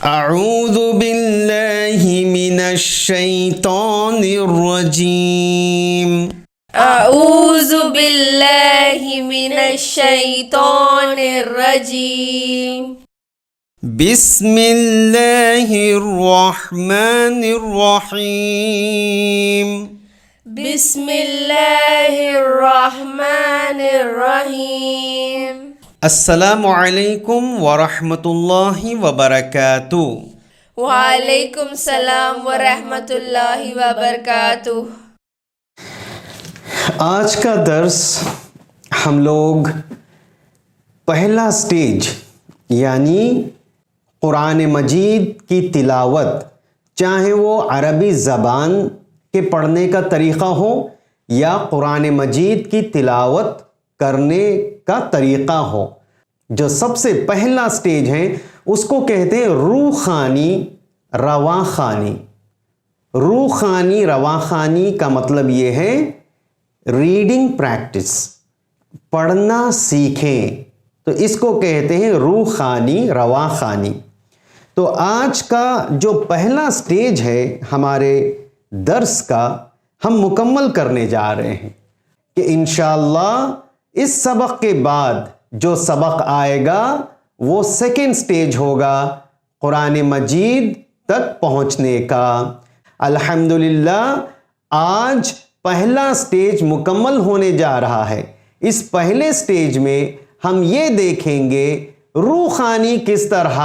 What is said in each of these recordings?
अऊज़ु बिल्लाहि मिनश शैतानिर रजीम। अऊज़ु बिल्लाहि मिनश शैतानिर रजीम। बिस्मिल्लाहिर रहमानिर रहीम। बिस्मिल्लाहिर रहमानिर रहीम। अस्सलामु अलैकुम वरहमतुल्लाहि वबरकातुहू। वालेकुम सलाम व रहमतुल्लाहि व बरकातुहू। आज का दर्स हम लोग पहला स्टेज यानी कुरान मजीद की तिलावत, चाहे वो अरबी ज़बान के पढ़ने का तरीक़ा हो या कुरान मजीद की तिलावत करने का तरीक़ा हो, जो सबसे पहला स्टेज है उसको कहते हैं रूखानी रवाखानी। रूखानी रवाखानी का मतलब ये है रीडिंग प्रैक्टिस, पढ़ना सीखें, तो इसको कहते हैं रूखानी रवाखानी। तो आज का जो पहला स्टेज है हमारे दर्स का, हम मुकम्मल करने जा रहे हैं कि इंशाअल्लाह इस सबक के बाद जो सबक आएगा वो सेकेंड स्टेज होगा कुरान मजीद तक पहुंचने का। अल्हम्दुलिल्लाह आज पहला स्टेज मुकम्मल होने जा रहा है। इस पहले स्टेज में हम ये देखेंगे रूखानी किस तरह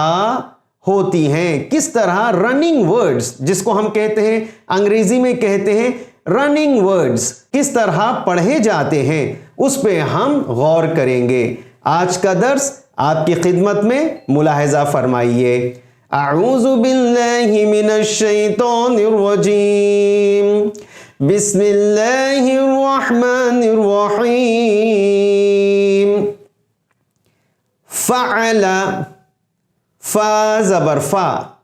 होती हैं, किस तरह रनिंग वर्ड्स, जिसको हम कहते हैं अंग्रेजी में कहते हैं रनिंग वर्ड्स, किस तरह पढ़े जाते हैं, उस पे हम गौर करेंगे। आज का दर्स आपकी खिदमत में मुलाहिजा फरमाइए। अऊज़ु बिल्लाहि मिनश शैतानिर रजीम। बिस्मिल्लाहिर रहमानिर रहीम। फ़अला, फ़ा ज़बर फ़ा,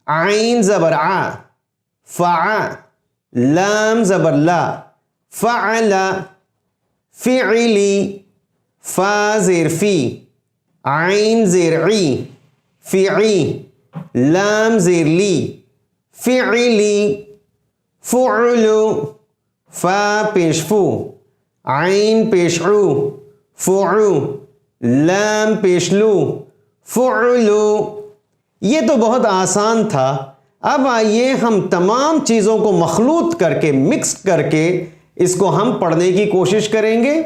आइन ज़बर आ, फ़अ, लाम ज़बर ला, फ़अला। फ़िअली, फ़ा ज़ेर फ़ी, आइन ज़ेर ई, फ़िई, लाम ज़ेर ली, फ़िअली। फ़ुअलु, फ़ा पेश फ़ू, आइन पेश उ, फ़ुअ, लाम पेश लू, फ़ुअलु। ये तो बहुत आसान था। अब आइए हम तमाम चीज़ों को मखलूत करके, मिक्स करके इसको हम पढ़ने की कोशिश करेंगे।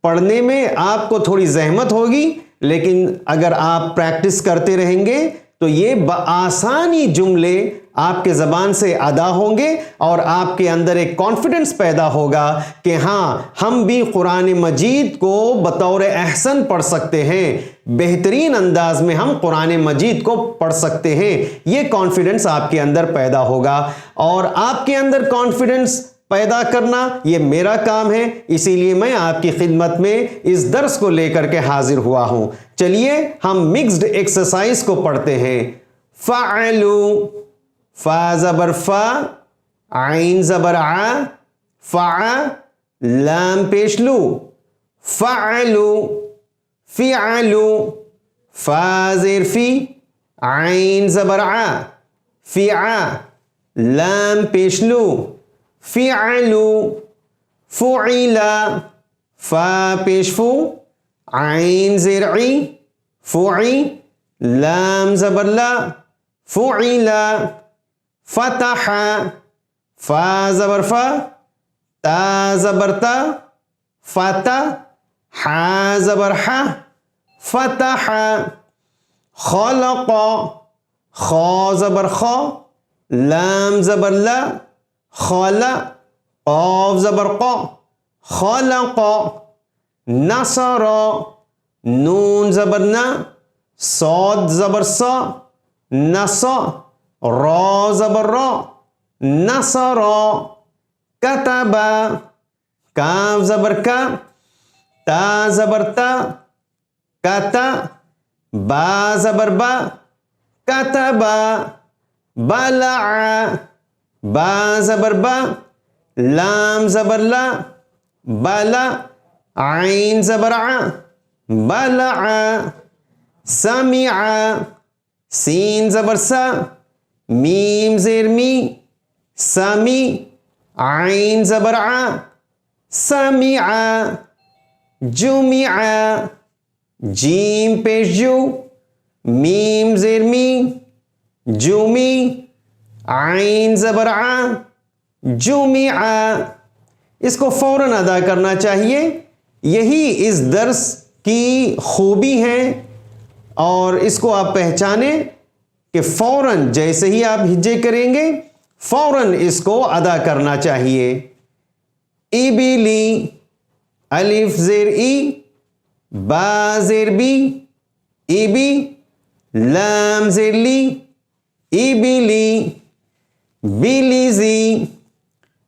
पढ़ने में आपको थोड़ी जहमत होगी, लेकिन अगर आप प्रैक्टिस करते रहेंगे तो ये बआसानी जुमले आपके ज़बान से अदा होंगे और आपके अंदर एक कॉन्फिडेंस पैदा होगा कि हाँ, हम भी कुरान मजीद को बतौर अहसन पढ़ सकते हैं, बेहतरीन अंदाज में हम कुरान मजीद को पढ़ सकते हैं। ये कॉन्फिडेंस आपके अंदर पैदा होगा और आपके अंदर कॉन्फिडेंस पैदा करना ये मेरा काम है, इसीलिए मैं आपकी खिदमत में इस दर्स को लेकर के हाजिर हुआ हूं। चलिए हम मिक्स्ड एक्सरसाइज को पढ़ते हैं। फ़अलु, फ़ा ज़बर फ़ा, आइन ज़बर आ, फ़अ, लाम पेश लू, फ़अलु। फ़िअलु, फ़ा ज़ेर फ़ी, आइन ज़बर आ, फ़िअ, लाम पेश लू, फ़िअलु। फ़ुइला, फ़ा पेश फ़ू, आइन ज़ेर ई, फ़ुई, लाम ज़बर ला, फ़ुइला। फ़तह, फ़ा ज़बर फ़ा, ता ज़बर ता, फ़तह, हा ज़बर हा, फ़तह। ख़लक़, ख़ा ज़बर ख़ा, लाम ज़बर ला, ख़ला, क़ाफ़ ज़बर क़ा, ख़लक़। नसर, नून ज़बर ना, सौद ज़बर सा, नस, रा ज़बर रा, नसर। कतबा, काफ ज़बर का, ता ज़बर ता, कता, बा ज़बर बा, कतबा। बलअ, बा ज़बर बा, लाम ज़बर ला, बला, आइन ज़बर आ, बलअ। समिअ, सीन ज़बर सा, मीम ज़ेर मी, समी, आइन ज़बर आ, समिआ, जुमिआ, जीम पेश जू, मीम ज़ेर मी, जुमी, आइन ज़बर आ, जुमिआ। इसको फ़ौरन अदा करना चाहिए। यही इस दर्स की खूबी है और इसको आप पहचाने कि फ़ौरन जैसे ही आप हिज्जे करेंगे फ़ौरन इसको अदा करना चाहिए। इबिली, अलिफ ज़ेर ई, बा ज़ेर बी, इबी, लाम ज़ेर ली, इबिली, बिलिज़ी,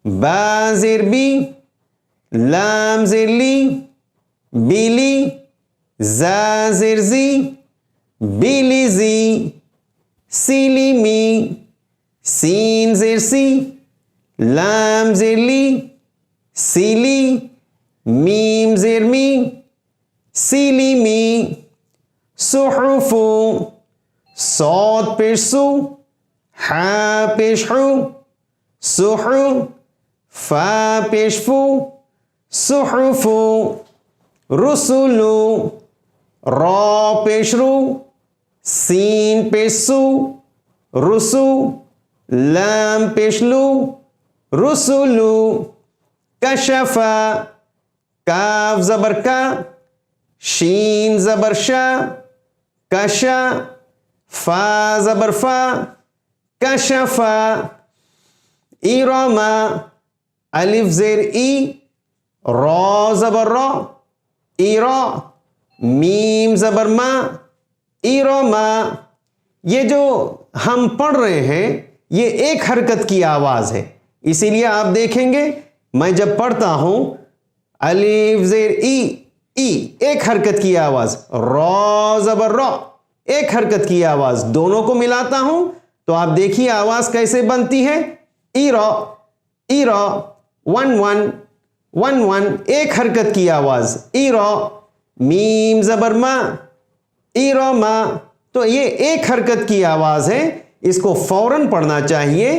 बा ज़ेर बी, लाम ज़ेर ली, बिली, जा ज़ेर ज़ी, बिलिज़ी, सिलिमी, सीन ज़ेर सी, लाम ज़ेर ली, सिली, मीम ज़ेर मी, सिलिमी, सुहुफु, सौद पेश सु, हा पेश हु, सुहु, फा पेश फु, सुहुफु, रुसुलु, रॉ पेश रु, सीन पेश सु, रुसु, लाम पेश लु, रुसुलु, कशफा, काफ ज़बर का, शीन ज़बर शा, कशा, फा ज़बर फा, कशफा, इरमा, अलिफ ज़ेर ई, रॉ ज़बर रॉ, इरा, मीम ज़बर मा, इरमा। ये जो हम पढ़ रहे हैं ये एक हरकत की आवाज़ है, इसीलिए आप देखेंगे मैं जब पढ़ता हूं अलिफ ज़ेर ई, एक हरकत की आवाज़, रॉ ज़बर रॉ एक हरकत की आवाज़, दोनों को मिलाता हूं तो आप देखिए आवाज़ कैसे बनती है। इरा, इरा, 1 1 1 1 एक हरकत की आवाज़, इरा, मीम ज़बर मा, इरमा। तो ये एक हरकत की आवाज़ है, इसको फ़ौरन पढ़ना चाहिए,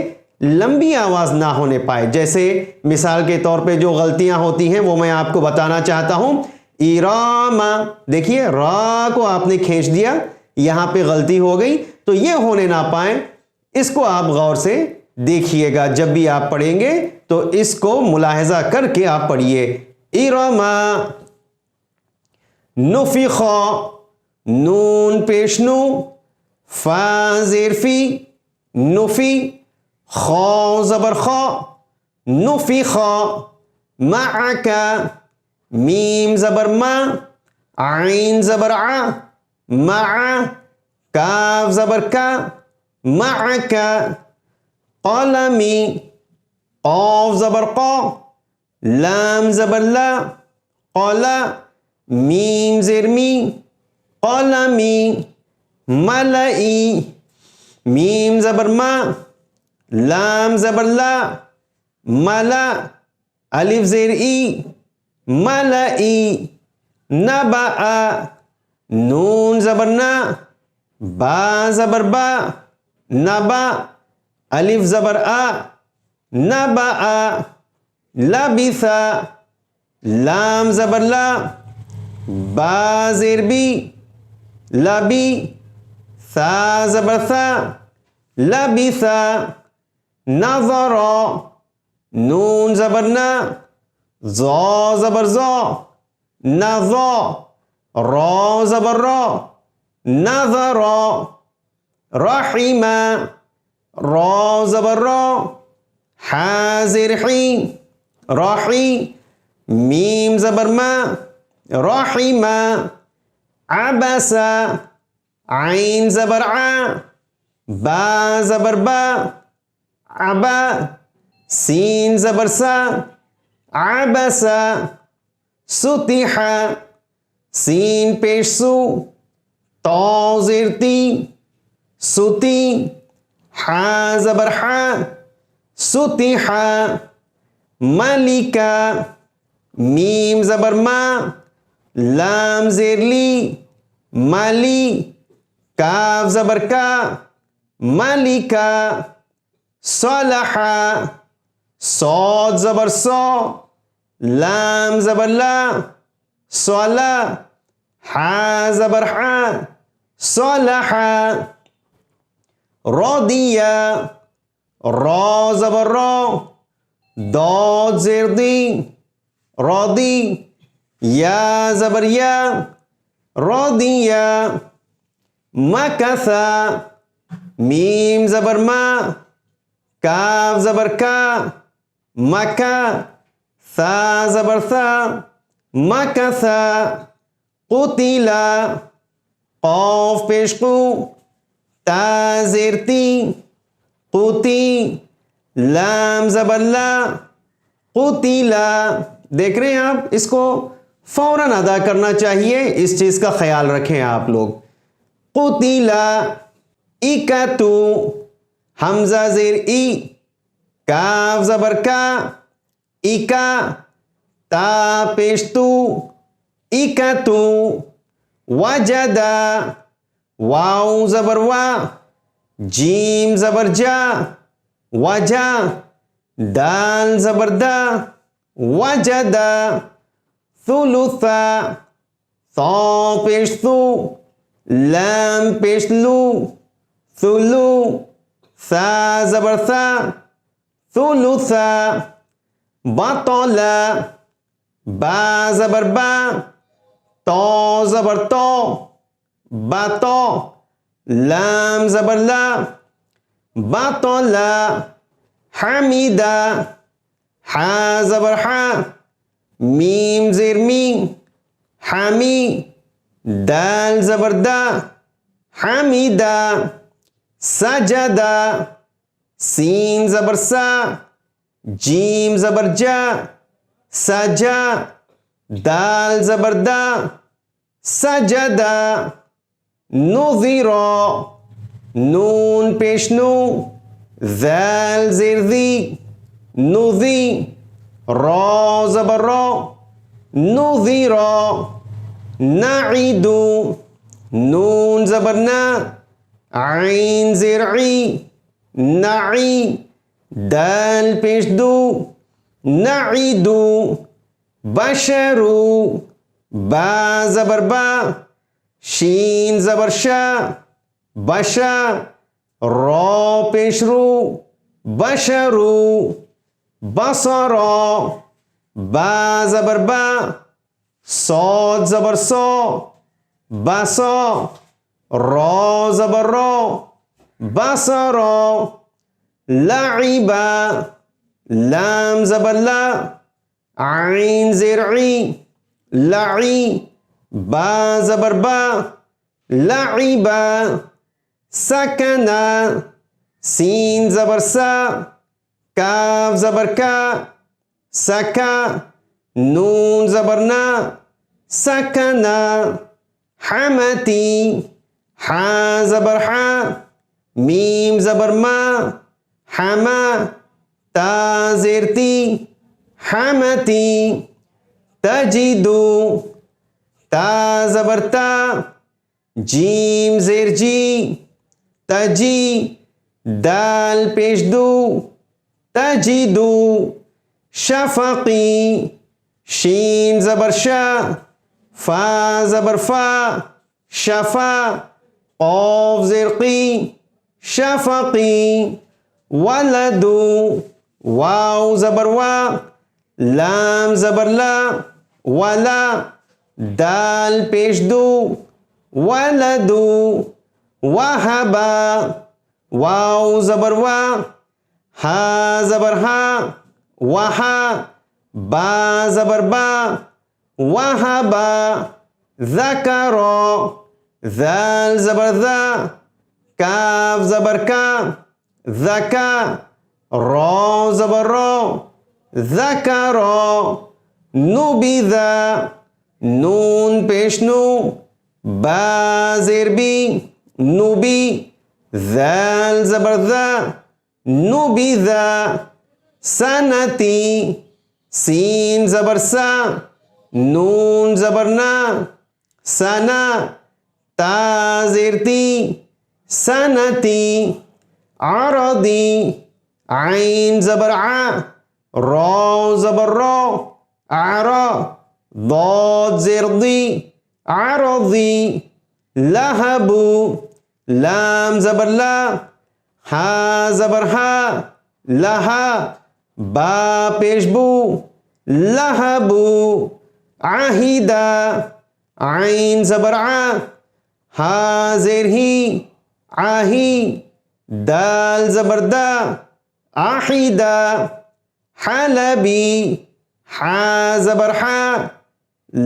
लंबी आवाज़ ना होने पाए। जैसे मिसाल के तौर पे जो गलतियां होती हैं वो मैं आपको बताना चाहता हूं। इरामा, देखिए रा को आपने खींच दिया, यहां पे गलती हो गई, तो ये होने ना पाए, इसको आप गौर से देखिएगा। जब भी आप पढ़ेंगे तो इसको मुलाहजा करके आप पढ़िए। इरमा, नुफिखा, नून पेश नु, फा ज़ेर फी, नुफी, खौ ज़बर खौ, नुफिखा, मअका, मीम ज़बर मा, आइन ज़बर आ, मआ, काफ ज़बर का, मअका, क़लमी, क़ाफ ज़बर क़ा, लाम ज़बर ला, क़ला, मीम ज़ेर मी, क़लमी, मलई, मीम ज़बर मा, लाम ज़बर ला, मला, अलिफ ज़ेर ई, मलई, नबआ, नून ज़बर ना, बा ज़बर बा, नबा, अलिफ ज़बर आ, नबआ, लबिसा, लाम ज़बर ला, बा ज़ेर बी, लबी, सा ज़बर सा, लबिसा, नज़रा, नून ज़बर ना, ज़ा ज़बर ज़ा, नज़ा, रॉ ज़बर रॉ, नज़रा, रहीमा, रॉ ज़बर रॉ, हा ज़ेर ही, रही, मीम ज़बर मा, रहीमा, अबसा, आइन ज़बर आ, बा ज़बर बा, अबा, सीन ज़बर सा, अबसा, सुतिहा, सीन पेश सु, तौ ज़ेर ती, सुती, हा ज़बर हा, सुतिहा, मलिका, मीम ज़बर मा, लाम ज़ेर ली, माली, काफ ज़बर का, मलिका, सलहा, सौद ज़बर सौ, लाम ज़बर ला, सला, हा ज़बर हा, सलहा, रदिया, रौ ज़बर रौ, दौद ज़ेर दी, रदी, या ज़बर या, रदिया, मकसा, मीम ज़बर मा, काफ ज़बर का, मका, सा ज़बर सा, मकसा, कुतिला, कौफ पेशकू, ता ज़ेर ती, कुती, लाम ज़बर ला, कुतिला। देख रहे हैं आप, इसको फौरन अदा करना चाहिए, इस चीज़ का ख्याल रखें आप लोग। कुतिला, इकतु, हमजा ज़ेर ई, काफ ज़बर का, इका, ता पेशतु, इकतु, वजदा, वाव ज़बर वा, जीम ज़बर जा, वजा, दाल ज़बर दा, वजदा, थुलुथा, थौ पेशतु, लाम पेशलू, थुलु, सा ज़बर सा, थुलुथा, बतौला, बा ज़बर बा, तौ ज़बर तौ, बातौ, लाम ज़बर ला, बातौला, हमीदा, हा ज़बर हा, मीम ज़ेर मी, हामी, दाल ज़बर दा, हमीदा, सजदा, सीन ज़बर सा, जीम ज़बर जा, सजा, दाल ज़बर दा, सजदा, नुज़िरा, नून पेशनू, ज़ाल ज़ेर ज़ी, नुज़ी, रौ ज़बर रौ, नुज़िरा, नाइदु, नून ज़बर ना, आइन ज़ेर ई, नाई, दाल पेश दू, नाइदु, बशरू, बा ज़बर बा, शीन ज़बर शा, बशा, रौ पेशरू, बशरू, बसरा, बा ज़बर बा, सौद ज़बर सौ, बसो, रौ ज़बर रौ, बसरो, लाइबा, लाम ज़बर ला, आइन ज़ेर ई, लाई, बा ज़बर बा, लाइबा, सकना, सीन ज़बर सा, काफ ज़बर का, सका, नून ज़बर ना, सकना, हमती, हा ज़बर हा, मीम ज़बर मा, हमा, ता ज़ेर ती, हमती, तजिदु, ता ज़बर ता, जीम ज़ेर जी, तजी, दाल पेश दू, तजिदु, शफ़क़ी, शीन ज़बर शा, फा ज़बर फा, शफ़ा, क़ाफ ज़ेर क़ी, शफ़क़ी, वलदु, वाव ज़बर वा, लाम ज़बर ला, वला, दाल पेश दू, वलदु, वहबा, वाव ज़बर वा, हा ज़बर हा, वहा, बा ज़बर बा, वहबा, ज़करो, ज़ाल ज़बर ज़ा, काफ ज़बर का, ज़का, रौ ज़बर रौ, ज़करो, नुबिज़ा, नून पेशनू, बा ज़ेर बी, नुबी, ज़ाल ज़बर ज़ा, नुबिज़ा, सनती, सीन ज़बर सा, नून ज़बर ना, सना, ता ज़ेर ती सनती अरदी आइन ज़बर आ रौ ज़बर रौ आरा ضاد ज़ेर दी अरदी लहबू लाम ज़बर ला हा ज़बर हा लहा बा पेशबू लहबू आहिदा आइन ज़बर आ हा ज़ेर ही आही दाल ज़बर दा आहिदा हलबी हा ज़बर हा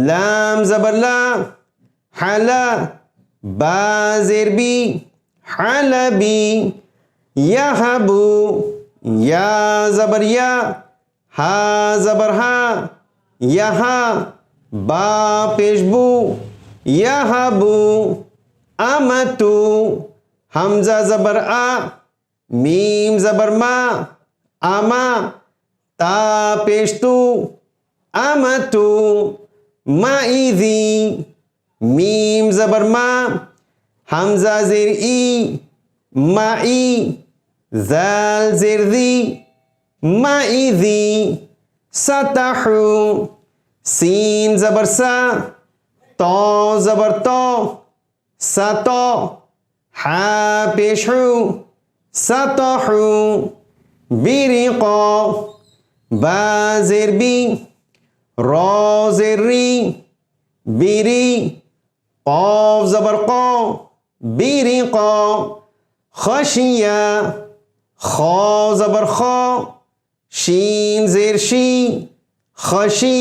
लाम ज़बर ला हला बा ज़ेर बी हलबी यहबू या ज़बर या हा ज़बर हा यहाँ बा पेशबू यहबू अमतु हमज़ा ज़बर आ मीम ज़बर मा आमा ता पेशतू अमतु माइज़ी मीम ज़बर मा हमज़ा ज़ेर ई माई ज़ाल ज़ेर दी माइज़ी सतहु सीन ज़बर सा तो ज़बर तो सतो हा पेशु सतहु बिरिक़ो बा ज़ेर बी रौ ज़ेर री बिरी क़ाफ ज़बर क़ो बिरिक़ो खशिया खौ ज़बर खौ शीन ज़ेर शी खशी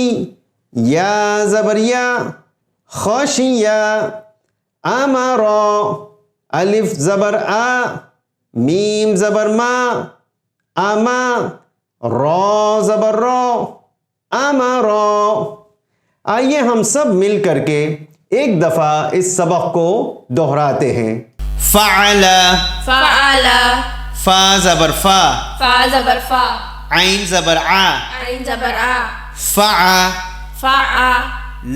या ज़बर या खशिया अमरा अलिफ ज़बर आ मीम ज़बर मा अमा रौ ज़बर रौ अमरा। आइए हम सब मिल करके एक दफ़ा इस सबक को दोहराते हैं। फ़अला फ़अला फ़ा ज़बर फ़ा फ़ा ज़बर फ़ा आइन ज़बर आ आइन ज़बर आ फ़अ फ़अ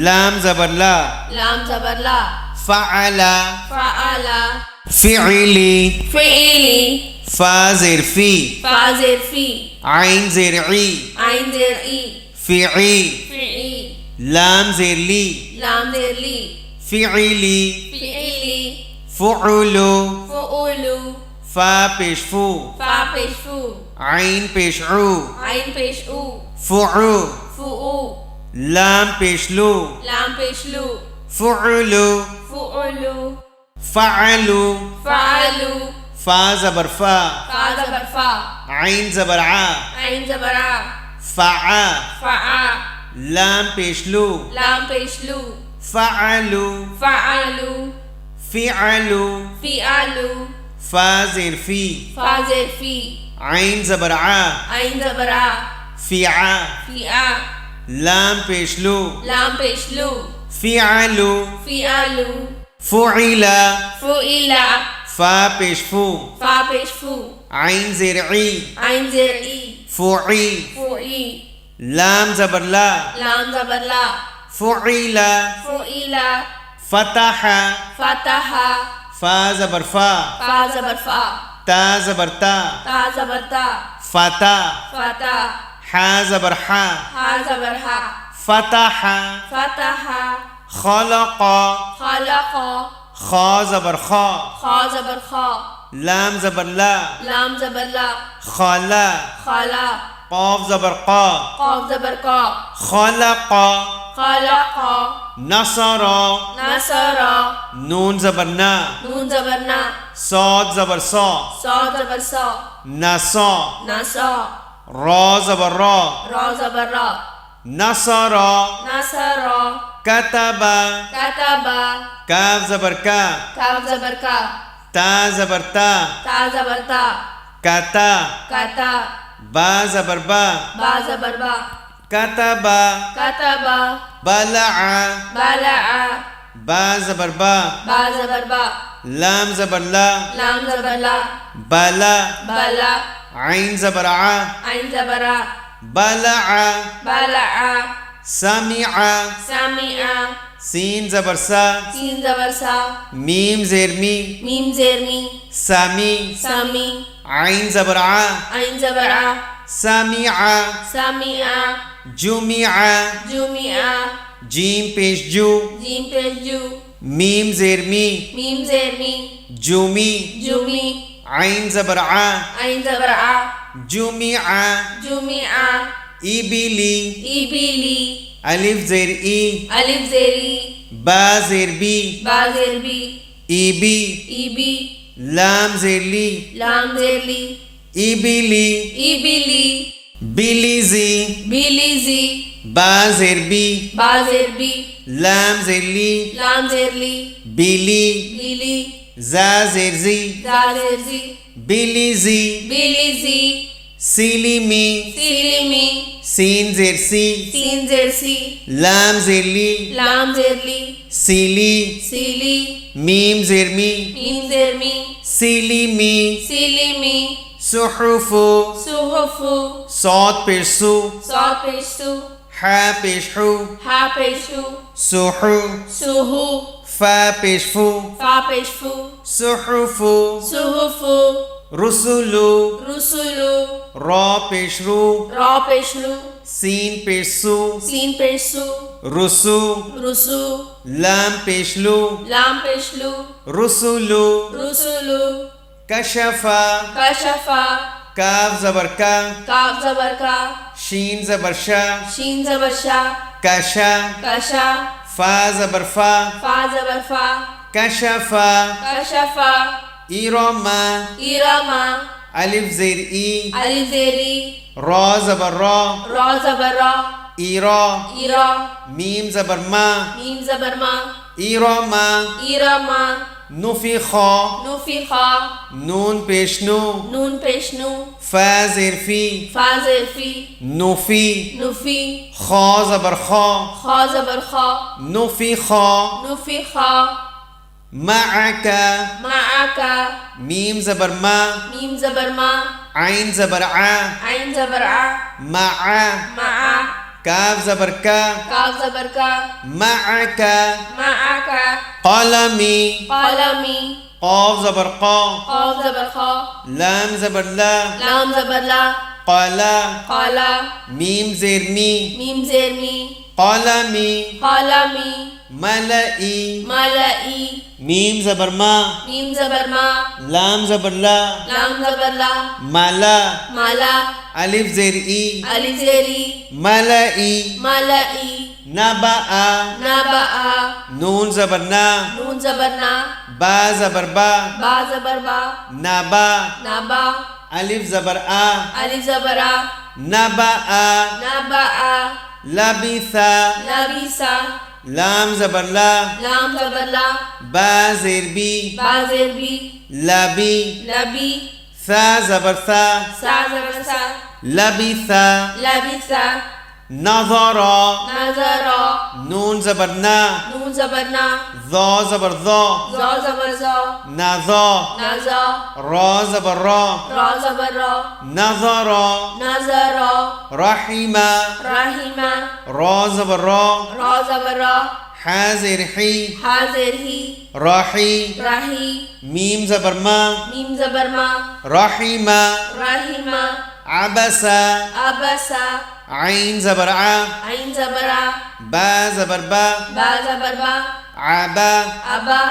लाम ज़बर ला लाम ज़बर ला फ़अला फ़अला फ़िअली फ़िअली फ़ा ज़ेर फ़ी फ़ा ज़ेर फ़ी आइन ज़ेर ई आइन ज़ेर ई फ़िई फ़िई लाम ज़ेर ली लाम ज़ेर ली फ़िअली फ़िअली फ़ुउलु फ़ुउलु फ़ा पेश फ़ू फ़ा पेश फ़ू आइन पेश ऊ आइन पेश ऊ फ़ुउ फ़ुउ लाम पेश लू लाम पेश लू फ़ुउलु फ़ुउलु फ़अलु फ़अलु फ़ा ज़बर फ़ा फ़ा ज़बर फ़ा आइन ज़बर आ आइन ज़बर आ फ़अ फ़अ लाम पेश लू लाम पेश लू फ़अलु फ़अलु फ़िअलु फ़िअलु फ़ा ज़ेर फ़ी फ़ा ज़ेर फ़ी आइन ज़बर आ आइन ज़बर आ फ़िअ फ़िअ लाम पेश लू लाम पेश लू फ़िअलु फ़िअलु फ़ुइला फ़ुइला फ़ा पेश फ़ू फ़ा पेश फ़ू आइन ज़ेर ई आइन ज़ेर ई फ़ुई फ़ुई लाम ज़बर ला लाम ज़बर ला फ़ुइला फ़ुइला फ़तह फ़तह फ़ा ज़बर फ़ा फ़ा ज़बर फ़ा ता ज़बर ता ता ज़बर ता फ़ता फ़ता हा ज़बर हा हा ज़बर हा फ़तह फ़तह खलक़ खलक़ खा ज़बर खा खा ज़बर खा लाम ज़बर ला लाम ज़बर ला खला खला क़ाफ ज़बर क़ा क़ाफ ज़बर क़ा खलक़ खलक़ नसर नसर नून ज़बर ना नून ज़बर ना साद ज़बर सा सा ज़बर सा नसा नसा रा ज़बर रा रा ज़बर रा नसर नसर कतब कतब काफ ज़बर का काफ ज़बर का ता ज़बर ता ता ज़बर ता कता कता बा ज़बर बा बा ज़बर बा कतब कतब बलअ बलअ बा ज़बर बा बा ज़बर बा लाम ज़बर ला लाम ज़बर ला बला बला आइन ज़बर आ आइन ज़बर आ बलअ बलअ समिअ समिअ सीन जबर सा सीन जबर सा मीम जेर मी मीम जेर मी सामी सामी आइन जबर आ आइन जबर आ सामिआ सामिआ जुमिआ जुमिआ जीम पेश जू जीम पेश जू मीम जेर मी मीम जेर मी जुमी जुमी आइन जबर आ आइन जबर आ जुमिआ जुमिआ इबिली इबिली अलिफ जेर ई अलिफ जेरी बा जेर बी बा जेर बी इबी इबी लाम जेर ली लाम जेरली इबिली इबिली बिलीजी बिलीजी बा जेर बी बा जेर बी लाम जेर ली लाम जेरली बिली बिली जा जेर जी जा जेरजी बिलीजी बिलीजी सीलिमी सीलिमी सीन जेर सी सीन जेरसी लाम जेर ली लाम जेरली सीली सीली मीम जेर मी मीम जेरमी सीलिमी सीलिमी सुहुफु सुहुफु सौद पेश सु सौ पेशु हा पेश हु हा पेशु सुहु सुहु फा पेश फु फा पेशफु सुहुफु सुहुफु रुसुलु रुसुलु रॉ पेश रु रॉ पेशलु सीन पेश सु सीन पेशु रुसु रुसु लाम पेश लु लाम पेशलु रुसुलु रुसुलु कशफा कशफा काफ जबर का काफ जबर का शीन जबर शा शीन जबर शा कशा कशा फा जबर फा फा जबर फा कशफा कशफा इरमा इरमा अलिफ जेर ई अलिफ जेरी रॉ जबर रॉ रॉ जबर रॉ इरा इरा मीम जबर मा मीम जबर मा इरमा इरमा नुफिखा नुफिखा नून पेश नु नून पेशनु फा जेर फी फा जेरफी नुफी नुफी खा जबर खा खा जबर खा नुफिखा नुफिखा माअका माआका मीम जबर मा मीम जबर मा आइन जबर आ आइन जबर आ माआ माआ काफ जबर का काफ जबर का माअका माआका कलमी कलमी قاف زبر قا قاف जबर खा لام زبر لا लाम जबर ला قالا काला ميم زير مي मीम जेरमी قلمي कालामी ملئي मलाई ميم زبر ما मीम जबर मा لام زبر لا लाम जबर ला ملا माला ألف زير إي अलिफ जेरी ملئي मलाई نبأ नबा نون زبر نا नून जबर ना با زبر با बा जबर बा نبا नबा ألف زبر آ अलिफ जबर आ نبأ नबा لبث लबीसा لام زبر لا लाम जबर ला با زير بي बा जेर बी لبي लबी ثا زبر ثا सा जबर सा لبث लबीसा نظر नजरा نون زبر نا नून जबर ना ظا زبر ظا जौ जबर जौ نظا नजा را زبر را रा जबर रा نظر नजरा رحم रहीमा را زبر را रा जबर रा حازر حي हाजिर ही راحي राही ميم زبر ما मीम जबर मा رحم रहीमा عبس अबसा عين زبر ع आइन जबरा با زبر با बा जबर बा عبا अबा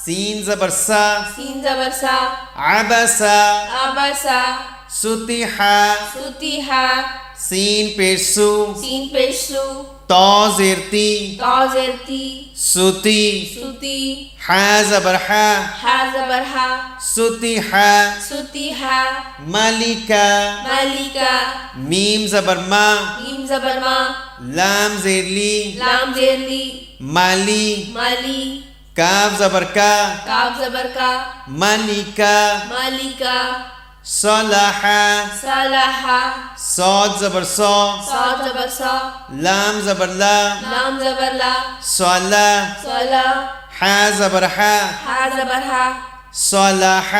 سين زبر سا सीन जबर सा عبس अबसा ستح सुतिहा سين بيرسو सीन पेशु تا زرتي ताजेरती سوتي सुती حا زبر حا हा जबर हा ستح सुतिहा ملكا मालिका ميم زبر ما मीम जबर मा لام زير لي लाम जेरली مالي माली काफ زبر का काफ जबर का ملكا मालिका صلح सलाहा صاد زبر صا साद जबर सा لام زبر لا लाम जबर ला صلا सला حا زبر حا हा जबर हा صلح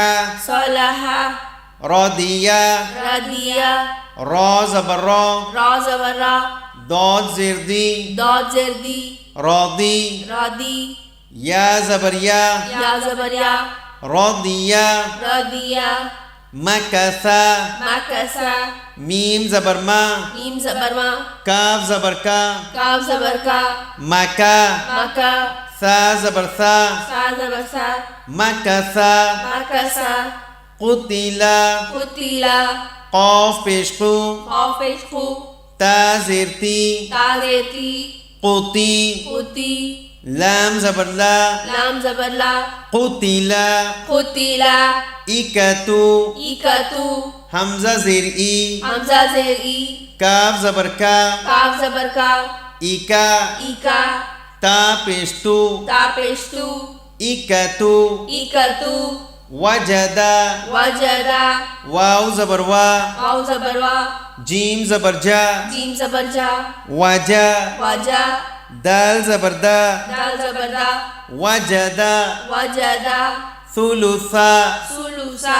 सलाहा رضيا रदिया را زبر را रा जबर रा ضاد زير دي दौद जेरदी रादी रादी या ज़बर या या ज़बर या रादिया रादिया मकसा मकसा मीम ज़बर मा मीम ज़बर मा काफ ज़बर का काफ ज़बर का मका मका सा ज़बर सा सा ज़बर सा मकसा मकसा कुतिला कुतिला क़ाफ पेशकू क़ाफ पेशकू ता ज़ेरती ताज़ेती कुती कुती लाम ज़बर ला लाम ज़बर ला कुतिला कुतिला इकतु इकतु हमज़ा ज़ेर ई हमज़ा ज़ेर ई काफ ज़बर का काफ ज़बर का इका इका ता पेशतु ता पेशतु इकतु इकतु वजदा वजदा वाव ज़बर वा वाव ज़बर वा जीम ज़बर जा जीम ज़बर जा वजा वजा दाल ज़बर दा दाल ज़बर दा वजदा वजदा सुलुसा सुलुसा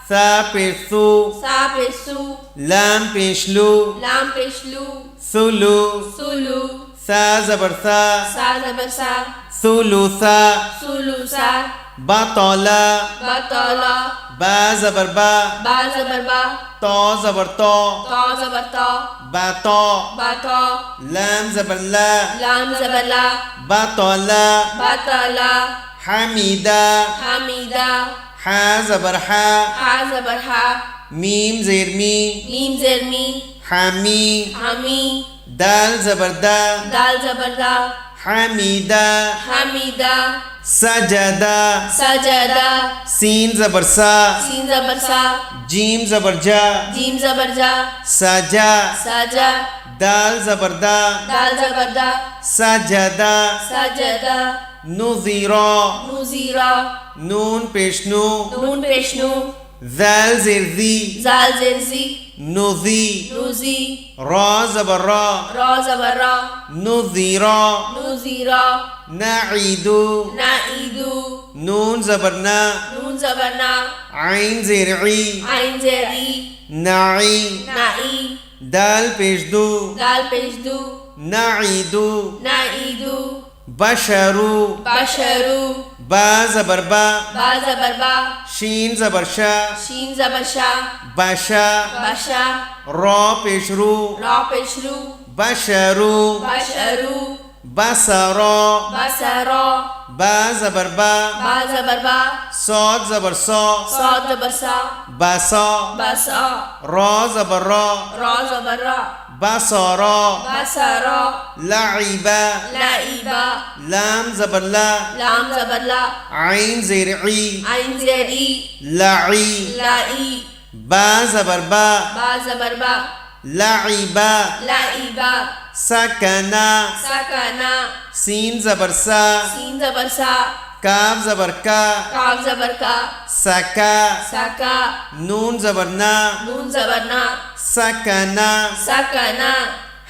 सा पेशु सा पेशु लाम पेशलू लाम पेशलु सुलु सुलु सा ज़बर सा सा ज़बर सा सुलुसा सुलुसा बतौला बतौला बा ज़बर बा बा ज़बर बा तो ज़बर तो तो ज़बर तो बातो बातो लाम ज़बर ला लाम ज़बर ला बतौला बतौला हमीदा हमीदा हा ज़बर हा हा ज़बर हा मीम ज़ेर मी मीम ज़ेर मी हामी हामी दाल ज़बर दा दाल ज़बर दा हमीदा हमीदा सजदा सजदा सीन ज़बर सा सीन ज़बर सा जीम ज़बर जा जीम ज़बर जा सजा सजा दाल ज़बर दा दाल ज़बर दा सजदा सजदा नुज़ीरा नुज़ीरा नून पेशनू नून पेशनू ज़ाल ज़ेर ज़ी जाल ज़ेर ज़ी नुज़ी नुज़ी रा ज़बर रा रा ज़बर रा नुज़ीरा नुज़ीरा नाईदू नाईदू नून ज़बर ना नून ज़बर ना आइन ज़ेर ई आइन ज़ेर ई नाई नाई दाल पेशदू दाल पेशदू नाईदू नाईदू बशरू बशरू बा ज़बर बा बा ज़बर बा शीन ज़बर शा शीन ज़बर शा बशा बशा रा पेशरू रा पेशरू बशरू बशरू बसरा बसरा बा ज़बर बा बा ज़बर बा सौद ज़बर सौ साद ज़बर सा बसा बसा रा ज़बर रा रा ज़बर रा बसरा बसरा लईबा लाइबा लाम ज़बर ला लाम ज़बर ला आइन ज़ेर ई आइन ज़ेर ई लई लाई बा ज़बर बा बा ज़बर बा लईबा लाइबा सकना सकना सीन ज़बर सा सीन ज़बर सा काफ ज़बर का काफ ज़बर का सका सका नून ज़बर ना नून ज़बर ना सकना सकना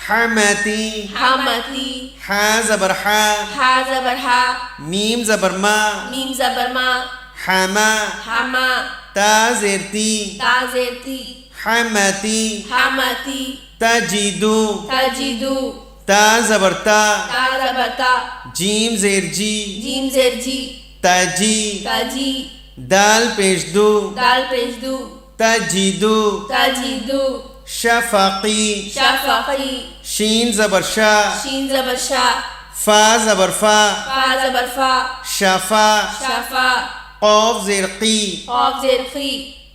हमती हमती हा ज़बर हा हा ज़बर हा मीम ज़बर मा मीम ज़बर मा हमा हमा ता ज़ेरती ताज़ेती हमती हमती तजीदू तजिदू ता ज़बर ता ता ज़बर ता जीम ज़ेर जी जीम ज़ेर जी तजी तजी दाल पेशदू दाल पेशदू तजीदू तजिदू शफ़क़ी शफ़क़ी शीन ज़बर शा शीन ज़बर शा फा ज़बर फा फा ज़बर फा शफ़ा शफ़ा क़ाफ ज़ेर क़ी क़ाफ ज़ेर क़ी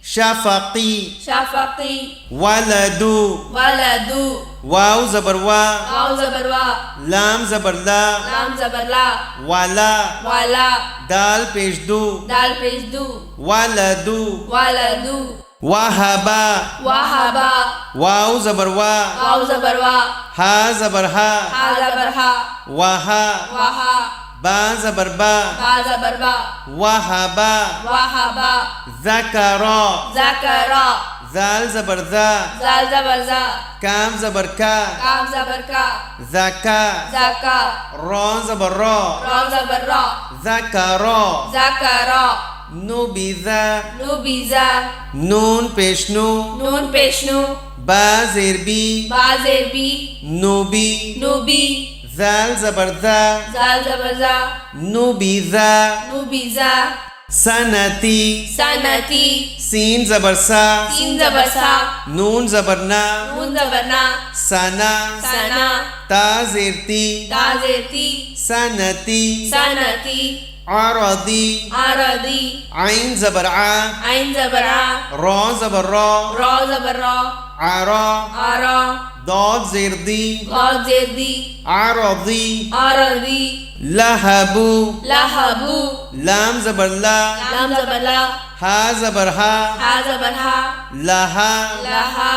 शफ़क़ी शफ़क़ी वलदू वलदू वाव ज़बर वा वाव ज़बर वा लाम ज़बर ला लाम ज़बर ला वाला वाला दाल पेशदू दाल पेशदू वलदू वलदू वहबा वहबा वाव ज़बर वा वाव ज़बर वा हा ज़बर हा हा ज़बर हा वहा वहा बा ज़बर बा बा ज़बर बा वहबा वहबा ज़करा ज़करा ज़ाल ज़बर ज़ा ज़ाल ज़बर ज़ा काफ ज़बर का काफ ज़बर का ज़का ज़का रा ज़बर रा रा ज़बर रा ज़करा ज़करा नुबिज़ा नुबीज़ा नून पेशनू नून पेशनू बा ज़ेर बी बा ज़ेर बी नुबी नुबी ज़ाल ज़बर ज़ा, जाल जबरजा, नुबीज़ा, नुबीजा, सनती, सनती, सीन ज़बर सा, सीन जबरसा, नून ज़बर ना, नून जबरना, सना, सना, ता ज़ेरती, ताजेती, सनती, सनती, आरदी, आरदी, आइन ज़बर आ, आइन जबरा, रॉ ज़बर रॉ, रॉ जबरा, आरा, आरा, दौद ज़ेरदी, गौजेदी, आरदी, आरदी, लहबू, लहबू, लाम ज़बर ला, लाम जबरला, हा ज़बर हा, हा जबरहा, लहा, लहा,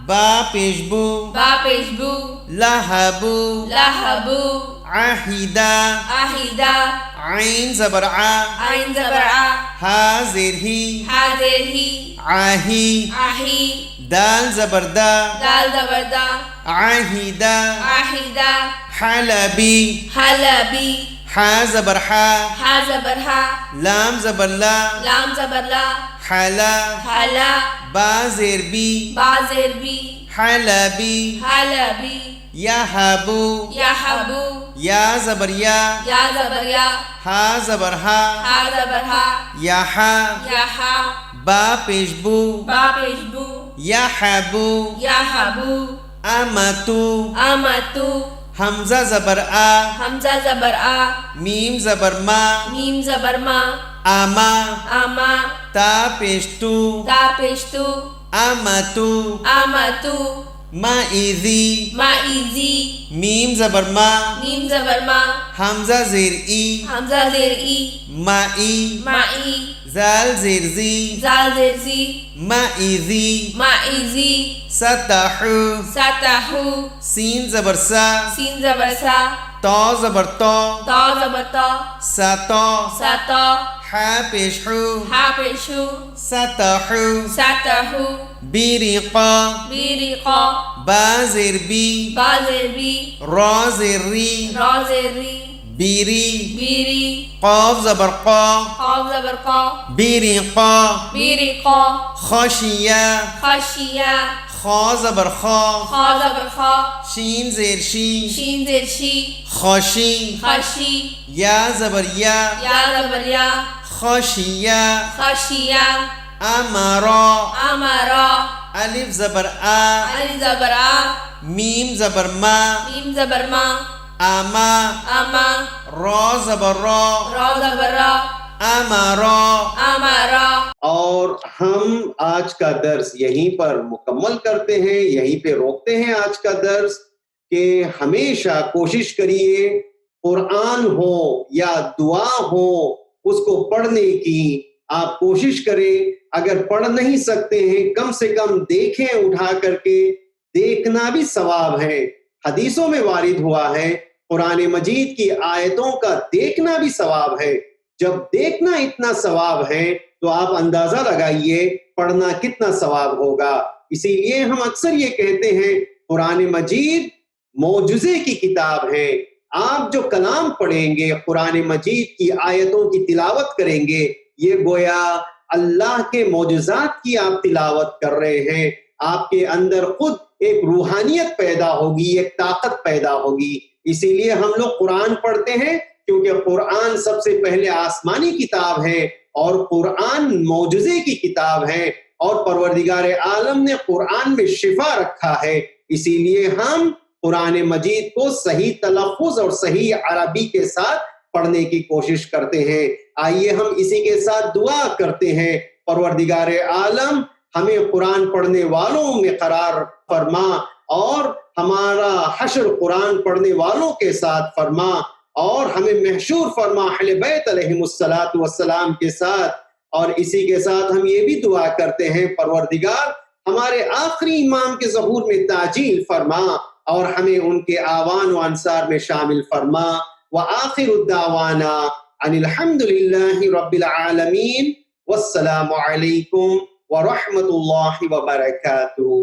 बा पेशबू, बा पेशबू, लहबू, लहबू, आहिदा, आहिदा, आइन ज़बर आ, आइन जबरा, हा ज़ेर ही, हाजेही, आही, आही, दाल ज़बर दा, दाल जबरदा, आहिदा, आहिदा, हलबी, हलबी, हा ज़बर हा, हा जबरहा, लाम ज़बर ला, लाम जबरला, हला, हाला, बा ज़ेर बी, बाजेरबी, हलबी, हलबी, यहबू, यहबू, या ज़बर या, या जबरया, हा ज़बर हा, हा जबरहा, यहा, यहा, बा पेशबू, बा पेशबू, यहबू, यहबू, अमतू, अमतु, हमज़ा ज़बर आ, हमजा जबर आ, मीम ज़बर मा, मीम जबर मा, आमा, आमा, ता पेशतू, ता पेशतु, अमतू, आमतु, माइज़ी, माइजी, मीम ज़बर मा, मीम जबर मा, हमज़ा ज़ेर ई, हमजा जेर ई, माई, माई, ज़ाल ज़ेर ज़ी, जाल जेर जी, माइज़ी, माइजी, सतहू, सतहु, सीन ज़बर सा, सीन जबर सा, तौ ज़बर तौ, ता जबर ता, सतौ, सता, हा पेशहू, हा पेशु, सतहू, सतहु, बिरिक़ा, बीरिqa, बा ज़ेर बी, बा जेर बी, रॉ ज़ेर री, रा जेर री, बीरी, बीरी, क़ाफ़ ज़बर क़ा, qaaf जबर qa, बिरिक़ा, बीरिqa, खशिया, खशिया, खा ज़बर खा, खा जबर खा, शीन ज़ेर शी, शीन जेर शी, खशी, खशी, या ज़बर या, या जबर या, खशिया, खशिया, अमरा, अमरा, अलिफ ज़बर आ, अलिफ जबर आ, मीम ज़बर मा, मीम जबर मा, आमा, अमा, रा ज़बर रा, रा जबर रा, अमरा। अमरा। और हम आज का दर्स यहीं पर मुकम्मल करते हैं, यहीं पे रोकते हैं आज का दर्स कि हमेशा कोशिश करिए कुरान हो या दुआ हो उसको पढ़ने की आप कोशिश करें। अगर पढ़ नहीं सकते हैं कम से कम देखें, उठा करके देखना भी सवाब है। हदीसों में वारिद हुआ है कुरान मजीद की आयतों का देखना भी सवाब है। जब देखना इतना सवाब है तो आप अंदाजा लगाइए पढ़ना कितना सवाब होगा। इसीलिए हम अक्सर ये कहते हैं कुरान मजीद मौजूज़े की किताब है। आप जो कलाम पढ़ेंगे, कुरान मजीद की आयतों की तिलावत करेंगे, ये गोया अल्लाह के मौजूज़ात की आप तिलावत कर रहे हैं। आपके अंदर खुद एक रूहानियत पैदा होगी, एक ताकत पैदा होगी। इसीलिए हम लोग कुरान पढ़ते हैं क्योंकि कुरान सबसे पहले आसमानी किताब है और कुरान मौजूज़े की किताब है और परवरदिगार आलम ने कुरान में शिफा रखा है। इसीलिए हम कुरान मजीद को सही तलफ़्फ़ुज़ और सही अरबी के साथ पढ़ने की कोशिश करते हैं। आइए हम इसी के साथ दुआ करते हैं, परवरदिगार आलम हमें कुरान पढ़ने वालों में करार फरमा और हमारा हश्र कुरान पढ़ने वालों के साथ फरमा और हमें महशूर फरमा अहले बैत अलैहिमुस्सलातु वस्सलाम के साथ। और इसी के साथ हम ये भी दुआ करते हैं परवरदिगार हमारे आखिरी इमाम के ज़हूर में ताजील फरमा और हमें उनके आवान व अंसार में शामिल फरमा। व आखिरु दावाना अनिल हम्दुलिल्लाहि रब्बिल आलमीन। वस्सलामु अलैकुम व रहमतुल्लाहि व बरकातुहू।